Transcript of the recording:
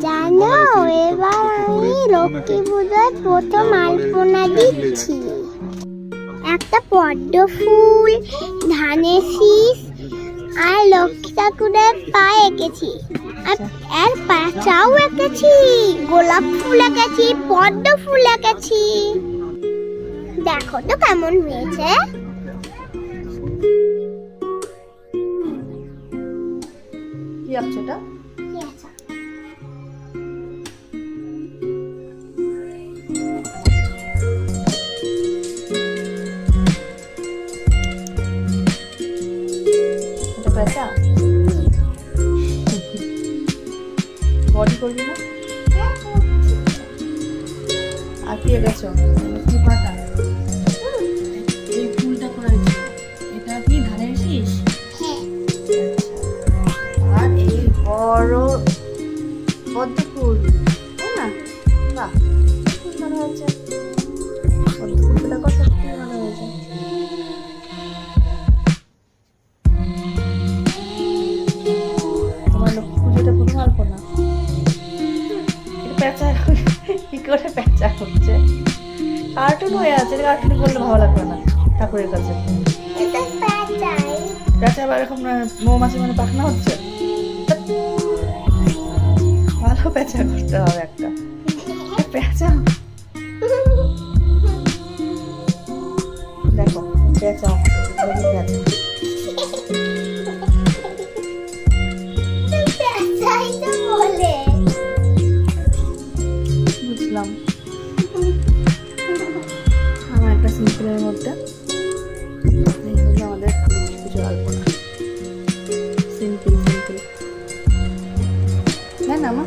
জানো, এবার আমি লক্ষ্মী পুজোর প্রথম আলপনা দিচ্ছি। একটা পদ্ম ফুল, ধানের শীষ আর লক্ষ্মী ঠাকুরের পা এঁকেছি, আর পাচাও এঁকেছি, গোলাপ ফুল এঁকেছি, পদ্ম ফুল এঁকেছি। দেখো তো কেমন হয়েছে। কি আঁকছো এটা? পেঁচা বডি করবি না? আর কি এঁকেছো? কি পাতা? এই ফুলটা করেছি, এটা কি ধানের শীষ? আর এই বড় পদ্ম ফুল, তাই না? বাহ, খুব ভালো হয়েছে। পদ্ম ফুলটা কত ভালো হয়েছে। তোমার লক্ষ্মী পুজোটা প্রথম আলপনা। এটা পেঁচা কি করে পেঁচা হচ্ছে? কার্টুন হয়ে আছে, কার্টুন করলে ভালো লাগবে না ঠাকুরের কাছে। পেঁচা আবার এরকম মৌমাছি মানে পাখনা হচ্ছে। ভালো পেঁচা করতে হবে একটা। পেঁচা দেখো, পেঁচা পেঁচা বুঝলাম। আমার একটা সিম্পলের মধ্যে এই হলো আমাদের লক্ষ্মী পুজোর আলপনা। সিম্পল সিম্পল, হ্যাঁ না মা?